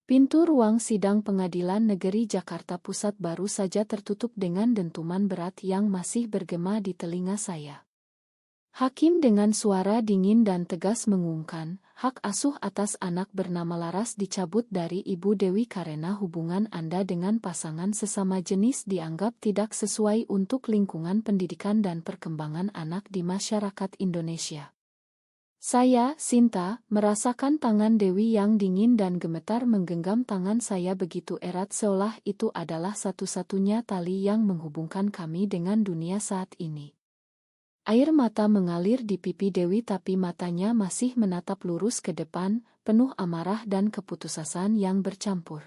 Pintu ruang sidang Pengadilan Negeri Jakarta Pusat baru saja tertutup dengan dentuman berat yang masih bergema di telinga saya. Hakim dengan suara dingin dan tegas mengumumkan, hak asuh atas anak bernama Laras dicabut dari Ibu Dewi karena hubungan Anda dengan pasangan sesama jenis dianggap tidak sesuai untuk lingkungan pendidikan dan perkembangan anak di masyarakat Indonesia. Saya, Sinta, merasakan tangan Dewi yang dingin dan gemetar menggenggam tangan saya begitu erat seolah itu adalah satu-satunya tali yang menghubungkan kami dengan dunia saat ini. Air mata mengalir di pipi Dewi tapi matanya masih menatap lurus ke depan, penuh amarah dan keputusasaan yang bercampur.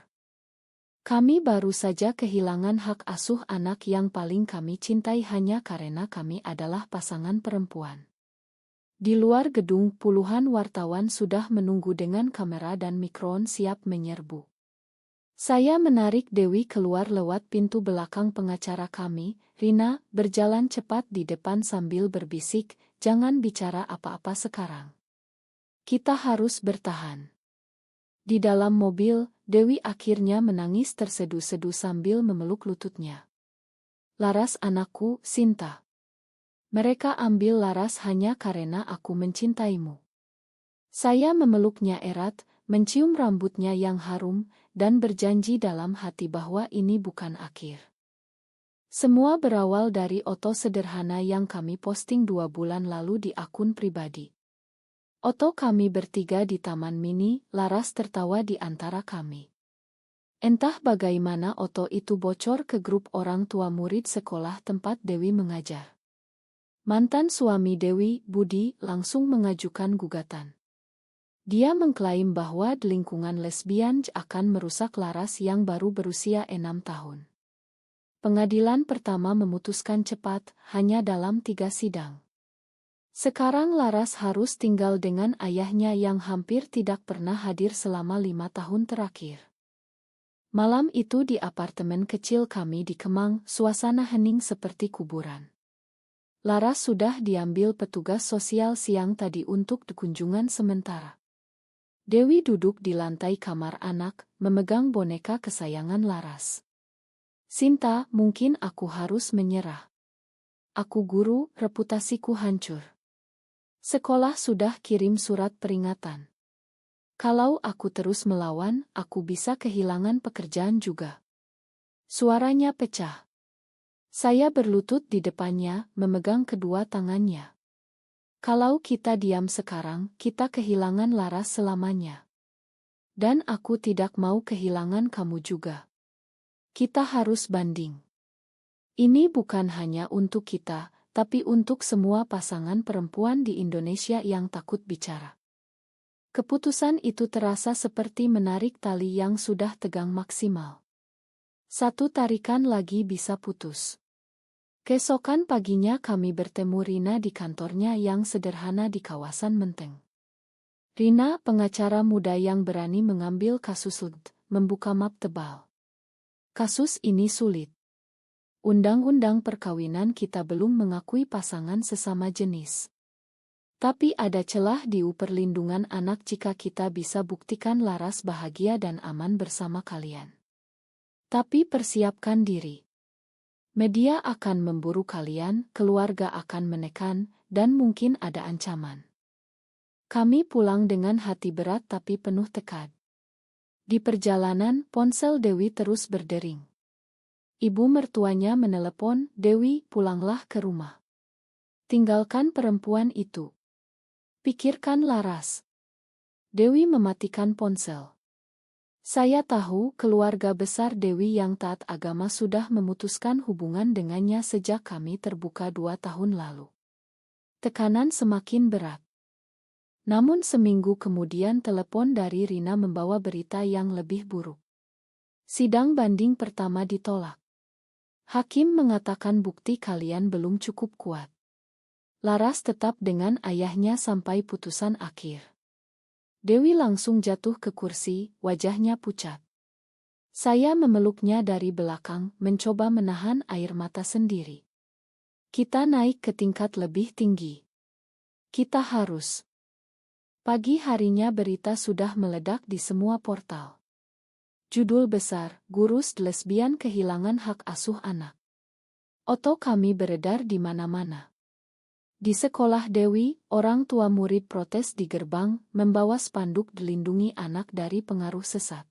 Kami baru saja kehilangan hak asuh anak yang paling kami cintai hanya karena kami adalah pasangan perempuan. Di luar gedung puluhan wartawan sudah menunggu dengan kamera dan mikron siap menyerbu. Saya menarik Dewi keluar lewat pintu belakang pengacara kami, Rina, berjalan cepat di depan sambil berbisik, jangan bicara apa-apa sekarang. Kita harus bertahan. Di dalam mobil, Dewi akhirnya menangis terseduh-seduh sambil memeluk lututnya. Laras anakku, Sinta. Mereka ambil Laras hanya karena aku mencintaimu. Saya memeluknya erat, mencium rambutnya yang harum, dan berjanji dalam hati bahwa ini bukan akhir. Semua berawal dari foto sederhana yang kami posting 2 bulan lalu di akun pribadi. Foto kami bertiga di taman mini, Laras tertawa di antara kami. Entah bagaimana foto itu bocor ke grup orang tua murid sekolah tempat Dewi mengajar. Mantan suami Dewi, Budi, langsung mengajukan gugatan. Dia mengklaim bahwa lingkungan lesbian akan merusak Laras yang baru berusia 6 tahun. Pengadilan pertama memutuskan cepat, hanya dalam 3 sidang. Sekarang Laras harus tinggal dengan ayahnya yang hampir tidak pernah hadir selama 5 tahun terakhir. Malam itu di apartemen kecil kami di Kemang, suasana hening seperti kuburan. Laras sudah diambil petugas sosial siang tadi untuk kunjungan sementara. Dewi duduk di lantai kamar anak, memegang boneka kesayangan Laras. Sinta, mungkin aku harus menyerah. Aku guru, reputasiku hancur. Sekolah sudah kirim surat peringatan. Kalau aku terus melawan, aku bisa kehilangan pekerjaan juga. Suaranya pecah. Saya berlutut di depannya, memegang kedua tangannya. Kalau kita diam sekarang, kita kehilangan Laras selamanya. Dan aku tidak mau kehilangan kamu juga. Kita harus banding. Ini bukan hanya untuk kita, tapi untuk semua pasangan perempuan di Indonesia yang takut bicara. Keputusan itu terasa seperti menarik tali yang sudah tegang maksimal. Satu tarikan lagi bisa putus. Keesokan paginya kami bertemu Rina di kantornya yang sederhana di kawasan Menteng. Rina, pengacara muda yang berani mengambil kasus membuka map tebal. Kasus ini sulit. Undang-undang perkawinan kita belum mengakui pasangan sesama jenis. Tapi ada celah di perlindungan anak jika kita bisa buktikan Laras bahagia dan aman bersama kalian. Tapi persiapkan diri. Media akan memburu kalian, keluarga akan menekan, dan mungkin ada ancaman. Kami pulang dengan hati berat tapi penuh tekad. Di perjalanan, ponsel Dewi terus berdering. Ibu mertuanya menelepon, Dewi, pulanglah ke rumah. Tinggalkan perempuan itu. Pikirkan Laras. Dewi mematikan ponsel. Saya tahu keluarga besar Dewi yang taat agama sudah memutuskan hubungan dengannya sejak kami terbuka 2 tahun lalu. Tekanan semakin berat. Namun seminggu kemudian telepon dari Rina membawa berita yang lebih buruk. Sidang banding pertama ditolak. Hakim mengatakan bukti kalian belum cukup kuat. Laras tetap dengan ayahnya sampai putusan akhir. Dewi langsung jatuh ke kursi, wajahnya pucat. Saya memeluknya dari belakang, mencoba menahan air mata sendiri. Kita naik ke tingkat lebih tinggi. Kita harus. Pagi harinya berita sudah meledak di semua portal. Judul besar, Guru Lesbian Kehilangan Hak Asuh Anak. Foto kami beredar di mana-mana. Di sekolah Dewi, orang tua murid protes di gerbang, membawa spanduk "Dilindungi anak dari pengaruh sesat".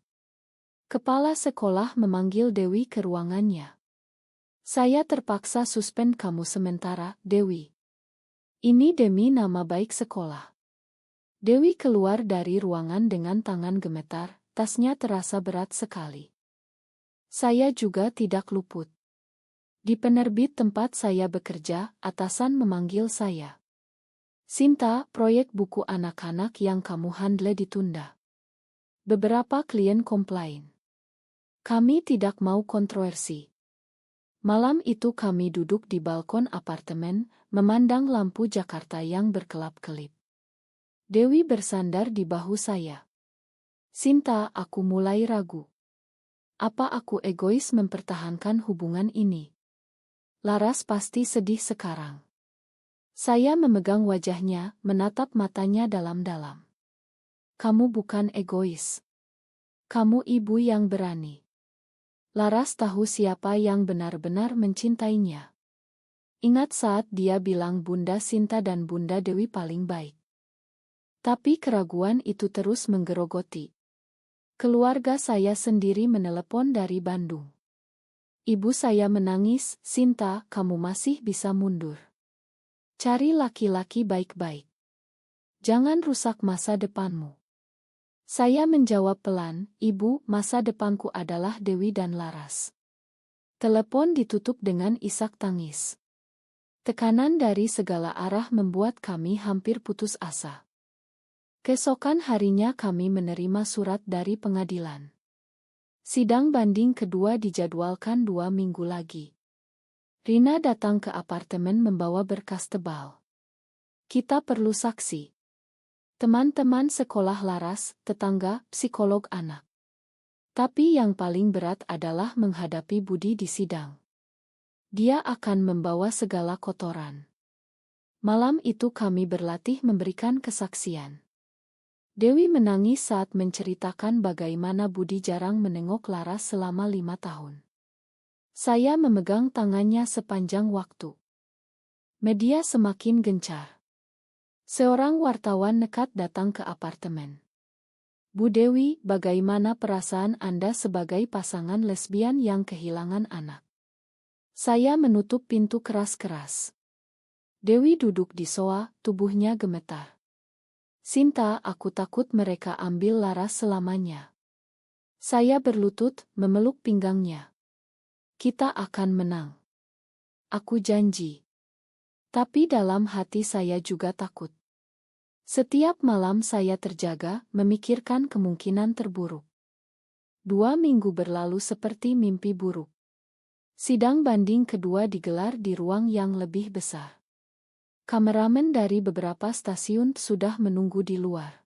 Kepala sekolah memanggil Dewi ke ruangannya. "Saya terpaksa suspend kamu sementara, Dewi. Ini demi nama baik sekolah." Dewi keluar dari ruangan dengan tangan gemetar, tasnya terasa berat sekali. Saya juga tidak luput. Di penerbit tempat saya bekerja, atasan memanggil saya. "Sinta, proyek buku anak-anak yang kamu handle ditunda. Beberapa klien komplain. Kami tidak mau kontroversi." Malam itu kami duduk di balkon apartemen, memandang lampu Jakarta yang berkelap-kelip. Dewi bersandar di bahu saya. "Sinta, aku mulai ragu. Apa aku egois mempertahankan hubungan ini? Laras pasti sedih sekarang." Saya memegang wajahnya, menatap matanya dalam-dalam. "Kamu bukan egois. Kamu ibu yang berani." Laras tahu siapa yang benar-benar mencintainya. Ingat saat dia bilang Bunda Sinta dan Bunda Dewi paling baik. Tapi keraguan itu terus menggerogoti. Keluarga saya sendiri menelepon dari Bandung. Ibu saya menangis, "Sinta, kamu masih bisa mundur. Cari laki-laki baik-baik. Jangan rusak masa depanmu." Saya menjawab pelan, "Ibu, masa depanku adalah Dewi dan Laras." Telepon ditutup dengan isak tangis. Tekanan dari segala arah membuat kami hampir putus asa. Keesokan harinya kami menerima surat dari pengadilan. Sidang banding kedua dijadwalkan 2 minggu lagi. Rina datang ke apartemen membawa berkas tebal. "Kita perlu saksi. Teman-teman sekolah Laras, tetangga, psikolog anak. Tapi yang paling berat adalah menghadapi Budi di sidang. Dia akan membawa segala kotoran." Malam itu kami berlatih memberikan kesaksian. Dewi menangis saat menceritakan bagaimana Budi jarang menengok Laras selama 5 tahun. Saya memegang tangannya sepanjang waktu. Media semakin gencar. Seorang wartawan nekat datang ke apartemen. "Bu Dewi, bagaimana perasaan Anda sebagai pasangan lesbian yang kehilangan anak?" Saya menutup pintu keras-keras. Dewi duduk di sofa, tubuhnya gemetar. "Sinta, aku takut mereka ambil Laras selamanya." Saya berlutut, memeluk pinggangnya. "Kita akan menang. Aku janji." Tapi dalam hati saya juga takut. Setiap malam saya terjaga, memikirkan kemungkinan terburuk. 2 minggu berlalu seperti mimpi buruk. Sidang banding kedua digelar di ruang yang lebih besar. Kameramen dari beberapa stasiun sudah menunggu di luar.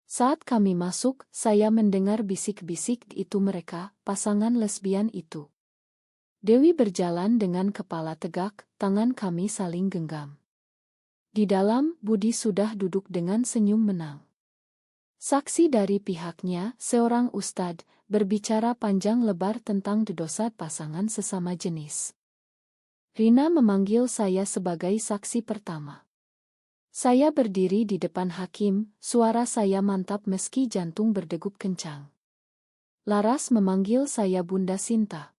Saat kami masuk, saya mendengar bisik-bisik, "Itu mereka, pasangan lesbian itu." Dewi berjalan dengan kepala tegak, tangan kami saling genggam. Di dalam, Budi sudah duduk dengan senyum menang. Saksi dari pihaknya, seorang ustad, berbicara panjang lebar tentang dosa pasangan sesama jenis. Rina memanggil saya sebagai saksi pertama. Saya berdiri di depan hakim, suara saya mantap meski jantung berdegup kencang. Laras memanggil saya Bunda Sinta.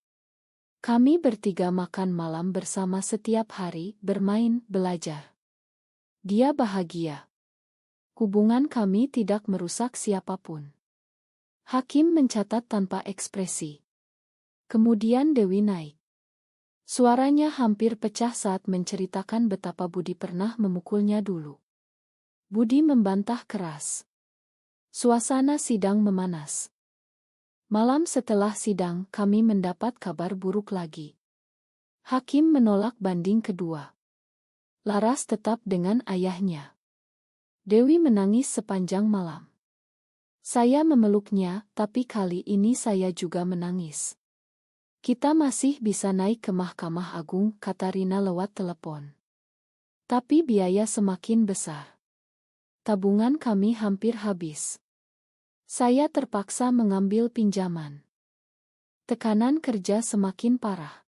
Kami bertiga makan malam bersama setiap hari, bermain, belajar. Dia bahagia. Hubungan kami tidak merusak siapapun. Hakim mencatat tanpa ekspresi. Kemudian Dewi naik. Suaranya hampir pecah saat menceritakan betapa Budi pernah memukulnya dulu. Budi membantah keras. Suasana sidang memanas. Malam setelah sidang, kami mendapat kabar buruk lagi. Hakim menolak banding kedua. Laras tetap dengan ayahnya. Dewi menangis sepanjang malam. Saya memeluknya, tapi kali ini saya juga menangis. "Kita masih bisa naik ke Mahkamah Agung," kata Rina lewat telepon. "Tapi biaya semakin besar. Tabungan kami hampir habis." Saya terpaksa mengambil pinjaman. Tekanan kerja semakin parah.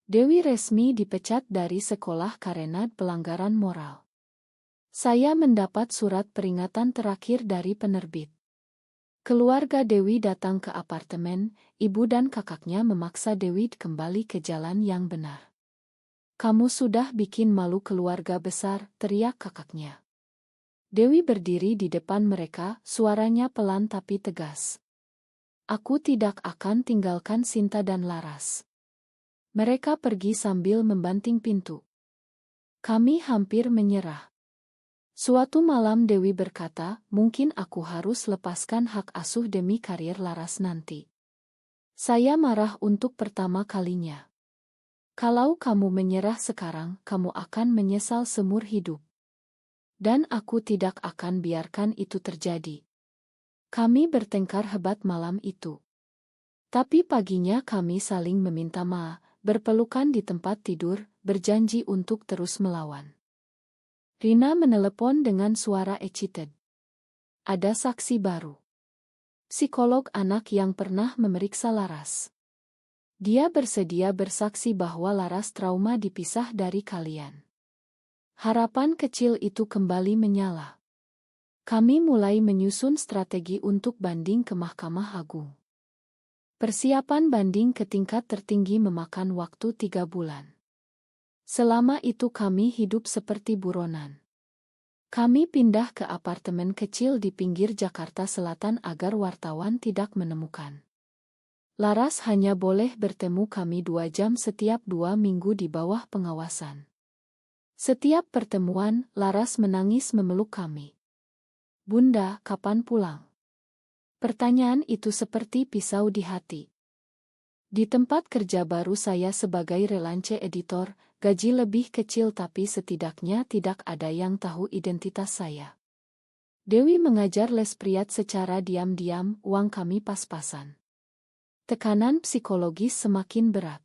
Dewi resmi dipecat dari sekolah karena pelanggaran moral. Saya mendapat surat peringatan terakhir dari penerbit. Keluarga Dewi datang ke apartemen, ibu dan kakaknya memaksa Dewi kembali ke jalan yang benar. "Kamu sudah bikin malu keluarga besar," teriak kakaknya. Dewi berdiri di depan mereka, suaranya pelan tapi tegas. "Aku tidak akan tinggalkan Sinta dan Laras." Mereka pergi sambil membanting pintu. Kami hampir menyerah. Suatu malam Dewi berkata, "Mungkin aku harus lepaskan hak asuh demi karir Laras nanti." Saya marah untuk pertama kalinya. "Kalau kamu menyerah sekarang, kamu akan menyesal seumur hidup. Dan aku tidak akan biarkan itu terjadi." Kami bertengkar hebat malam itu. Tapi paginya kami saling meminta maaf, berpelukan di tempat tidur, berjanji untuk terus melawan. Rina menelepon dengan suara excited. "Ada saksi baru. Psikolog anak yang pernah memeriksa Laras. Dia bersedia bersaksi bahwa Laras trauma dipisah dari kalian." Harapan kecil itu kembali menyala. Kami mulai menyusun strategi untuk banding ke Mahkamah Agung. Persiapan banding ke tingkat tertinggi memakan waktu 3 bulan. Selama itu kami hidup seperti buronan. Kami pindah ke apartemen kecil di pinggir Jakarta Selatan agar wartawan tidak menemukan. Laras hanya boleh bertemu kami 2 jam setiap 2 minggu di bawah pengawasan. Setiap pertemuan, Laras menangis memeluk kami. "Bunda, kapan pulang?" Pertanyaan itu seperti pisau di hati. Di tempat kerja baru saya sebagai relance editor, gaji lebih kecil tapi setidaknya tidak ada yang tahu identitas saya. Dewi mengajar les priat secara diam-diam, uang kami pas-pasan. Tekanan psikologis semakin berat.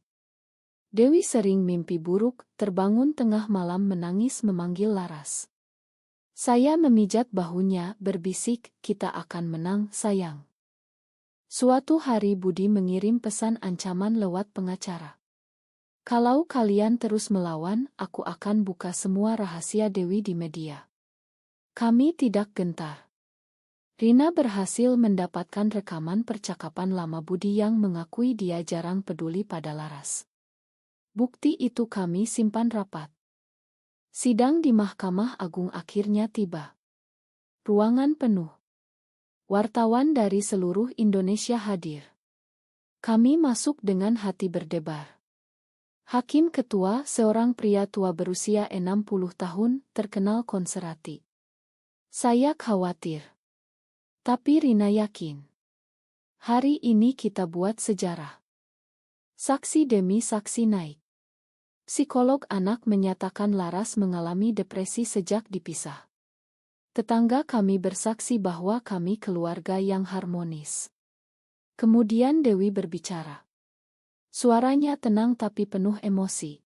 Dewi sering mimpi buruk, terbangun tengah malam menangis memanggil Laras. Saya memijat bahunya, berbisik, "Kita akan menang, sayang." Suatu hari Budi mengirim pesan ancaman lewat pengacara. "Kalau kalian terus melawan, aku akan buka semua rahasia Dewi di media." Kami tidak gentar. Rina berhasil mendapatkan rekaman percakapan lama Budi yang mengakui dia jarang peduli pada Laras. Bukti itu kami simpan rapat. Sidang di Mahkamah Agung akhirnya tiba. Ruangan penuh. Wartawan dari seluruh Indonesia hadir. Kami masuk dengan hati berdebar. Hakim ketua, seorang pria tua berusia 60 tahun, terkenal konservatif. Saya khawatir. Tapi Rina yakin. Hari ini kita buat sejarah. Saksi demi saksi naik. Psikolog anak menyatakan Laras mengalami depresi sejak dipisah. Tetangga kami bersaksi bahwa kami keluarga yang harmonis. Kemudian Dewi berbicara. Suaranya tenang tapi penuh emosi.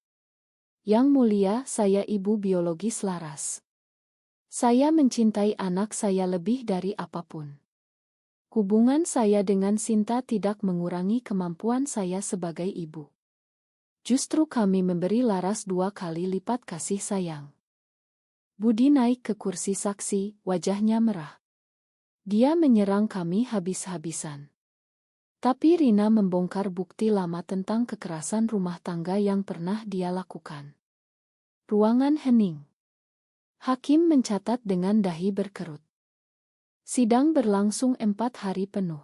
"Yang mulia, saya ibu biologis Laras. Saya mencintai anak saya lebih dari apapun. Hubungan saya dengan Sinta tidak mengurangi kemampuan saya sebagai ibu. Justru kami memberi Laras 2 kali lipat kasih sayang." Budi naik ke kursi saksi, wajahnya merah. Dia menyerang kami habis-habisan. Tapi Rina membongkar bukti lama tentang kekerasan rumah tangga yang pernah dia lakukan. Ruangan hening. Hakim mencatat dengan dahi berkerut. Sidang berlangsung 4 hari penuh.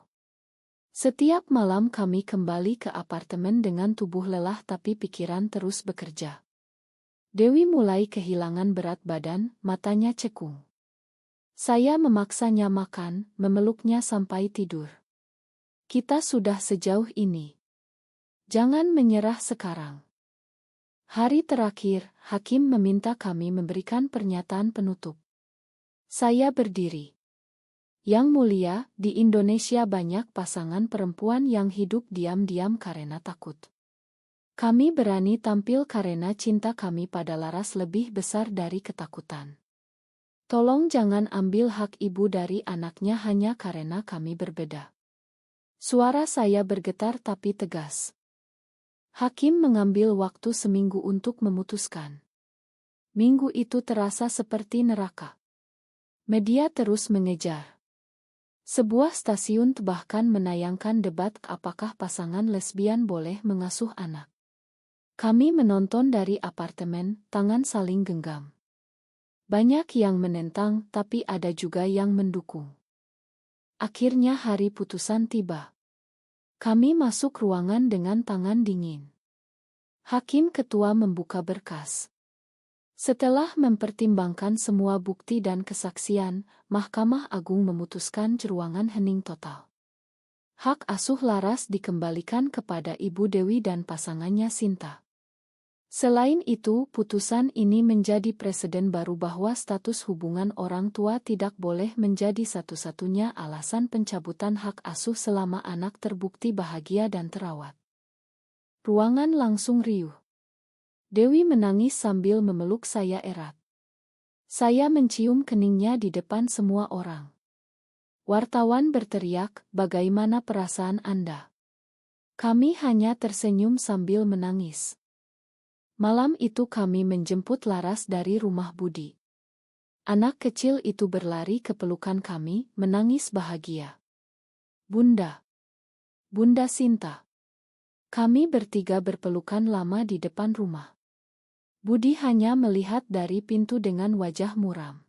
Setiap malam kami kembali ke apartemen dengan tubuh lelah tapi pikiran terus bekerja. Dewi mulai kehilangan berat badan, matanya cekung. Saya memaksanya makan, memeluknya sampai tidur. "Kita sudah sejauh ini. Jangan menyerah sekarang." Hari terakhir, hakim meminta kami memberikan pernyataan penutup. Saya berdiri. "Yang mulia, di Indonesia banyak pasangan perempuan yang hidup diam-diam karena takut. Kami berani tampil karena cinta kami pada Laras lebih besar dari ketakutan. Tolong jangan ambil hak ibu dari anaknya hanya karena kami berbeda. Suara saya bergetar tapi tegas. Hakim mengambil waktu seminggu untuk memutuskan. Minggu itu terasa seperti neraka. Media terus mengejar. Sebuah stasiun bahkan menayangkan debat apakah pasangan lesbian boleh mengasuh anak. Kami menonton dari apartemen, tangan saling genggam. Banyak yang menentang, tapi ada juga yang mendukung. Akhirnya hari putusan tiba. Kami masuk ruangan dengan tangan dingin. Hakim ketua membuka berkas. Setelah mempertimbangkan semua bukti dan kesaksian, Mahkamah Agung memutuskan ruangan hening total. Hak asuh Laras dikembalikan kepada Ibu Dewi dan pasangannya Sinta. Selain itu, putusan ini menjadi preseden baru bahwa status hubungan orang tua tidak boleh menjadi satu-satunya alasan pencabutan hak asuh selama anak terbukti bahagia dan terawat. Ruangan langsung riuh. Dewi menangis sambil memeluk saya erat. Saya mencium keningnya di depan semua orang. Wartawan berteriak, "Bagaimana perasaan Anda?" Kami hanya tersenyum sambil menangis. Malam itu kami menjemput Laras dari rumah Budi. Anak kecil itu berlari ke pelukan kami, menangis bahagia. "Bunda. Bunda Sinta." Kami bertiga berpelukan lama di depan rumah. Budi hanya melihat dari pintu dengan wajah muram.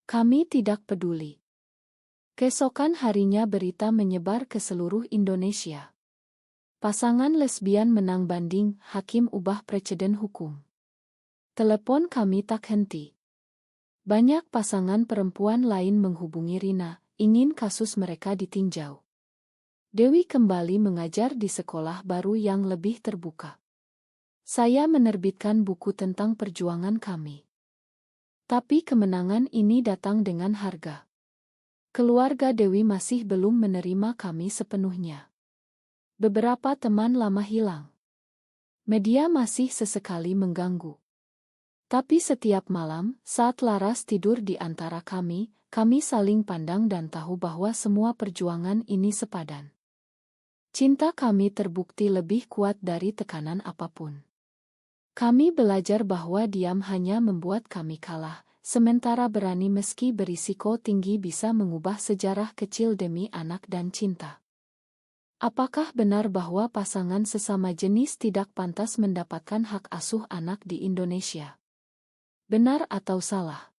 Kami tidak peduli. Keesokan harinya berita menyebar ke seluruh Indonesia. Pasangan lesbian menang banding, hakim ubah presiden hukum. Telepon kami tak henti. Banyak pasangan perempuan lain menghubungi Rina, ingin kasus mereka ditinjau. Dewi kembali mengajar di sekolah baru yang lebih terbuka. Saya menerbitkan buku tentang perjuangan kami. Tapi kemenangan ini datang dengan harga. Keluarga Dewi masih belum menerima kami sepenuhnya. Beberapa teman lama hilang. Media masih sesekali mengganggu. Tapi setiap malam, saat Laras tidur di antara kami saling pandang dan tahu bahwa semua perjuangan ini sepadan. Cinta kami terbukti lebih kuat dari tekanan apapun. Kami belajar bahwa diam hanya membuat kami kalah, sementara berani meski berisiko tinggi bisa mengubah sejarah kecil demi anak dan cinta. Apakah benar bahwa pasangan sesama jenis tidak pantas mendapatkan hak asuh anak di Indonesia? Benar atau salah?